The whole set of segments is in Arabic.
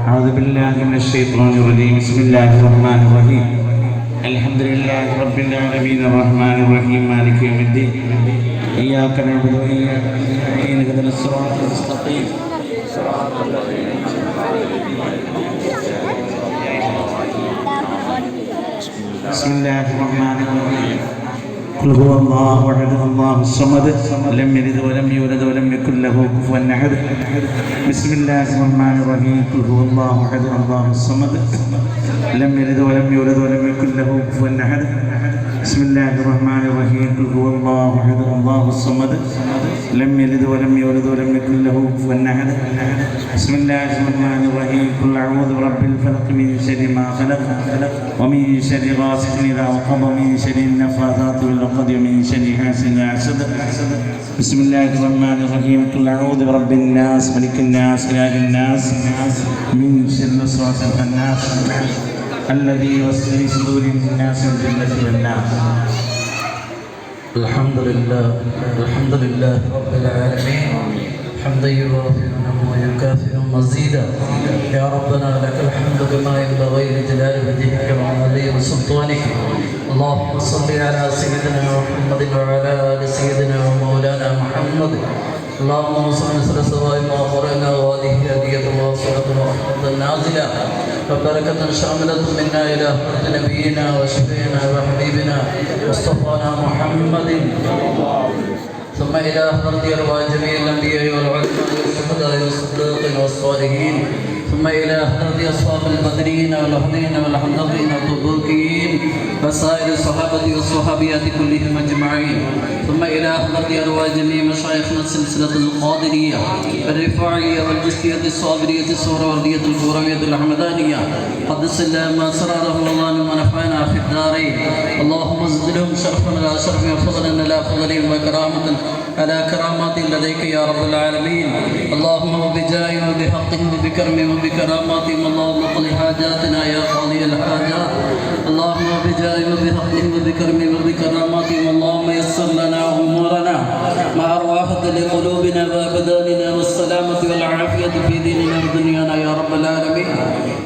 أعوذ بالله من الشيطان الرجيم. بسم الله الرحمن الرحيم. الحمد لله رب العالمين الرحمن الرحيم مالك يوم الدين. إياك نعبد وإياك نستعين اهدنا الصراط المستقيم صراط الذين أنعمت عليهم غير المغضوب عليهم. بسم الله الرحمن الرحيم. قل هو الله أحد الله الصمد لم يلد ولم يولد ولم يكن له كفوا أحد. بسم الله الرحمن الرحيم. قل هو الله أحد الله الصمد لم يلد ولم يولد ولم يكن له كفوا أحد. بسم الله الرحمن الرحيم. قل هو الله أحد الله الصمد لم يلد ولم يولد ولم يكن له كفوا أحد. بسم الله الرحمن الرحيم. قل أعوذ برب الفلق من شر ما خلق ومن شر غاسق إذا وقب ومن شر النفاثات والعقد ومن شر حاسد إذا حسد. بسم الله الرحمن الرحيم. قل أعوذ برب الناس ملك الناس إله الناس من شر الوسواس الخناس الذي يوسوس في صدور الناس من الجنة والنار. الحمد لله رب العالمين حمدا يوافي نعمه ويكافئ مزيدا. يا ربنا لك الحمد كما ينبغي لجلال وجهك وعظيم سلطانك. اللهم صل على سيدنا محمد وعلى ال سيدنا ومولانا محمد. اللهم صل على سواء ما قرأنا وهذه هدية واصلة ورحمة نازلة وبركة شاملة منا إلى حضرة نبينا وشفينا وحبيبنا مصطفانا محمد ثم إلى حضرة أرواح جميع الأنبياء والعلماء والشهداء والصديقين والصالحين ثم إلى حضرة أصحاب البدرين والأهلين والحمدين والتبوكين وسائر الصحابة والصحابيات كلهم أجمعين ثم إلى حضرة أرواح جميع مشايخنا السلسلة القادرية الرفاعية والجسدية الصابرية السهروردية الكروية الحمدانية قدس الله ما سرره الله ونفعنا في الدارين. اللهم زد لهم شرفا على شرف وفضلا على فضل وكرامة على كرامات لديك يا رب العالمين. اللهم وبجاههم وبحقهم وبكرمهم وبكراماتهم اللهم اقض حاجاتنا يا قاضي الحاجات. اللهم وبجاههم وبحقهم وبكرمهم وبكراماتهم اللهم يسر لنا امورنا مع الراحة لقلوبنا وابداننا والسلامة والعافية في ديننا ودنيانا يا رب العالمين.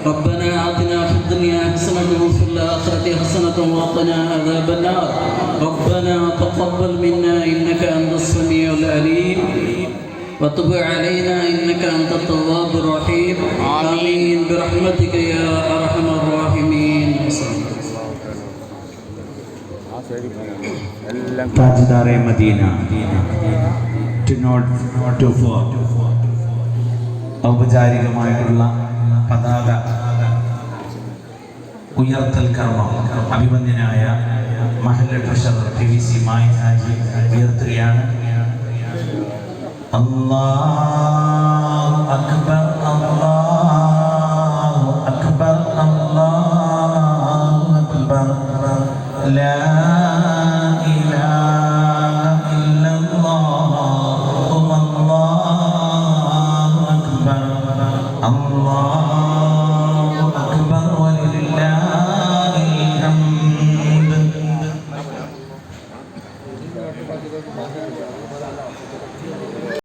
ربنا آتنا في الدنيا حسنة وفي الآخرة حسنة وقنا عذاب النار. ربنا تقبل منا إنك أنت السميع العليم وتب علينا إنك أنت التواب الرحيم. آمين برحمتك يا أرحم الراحمين. താജ്ദാറെ മദീന 2024 ഔപചാരികമായിട്ടുള്ള പതാക ഉയർത്തൽ കർമ്മം അഭിമന്യനായ മഹല്ല് ട്രഷറർ PVC മായിൻ ഹാജി ഉയർത്തുകയാണ്. അല്ലാഹു അക്ബർ അല്ലാഹു അക്ബർ അല്ലാഹു അക്ബർ ലാ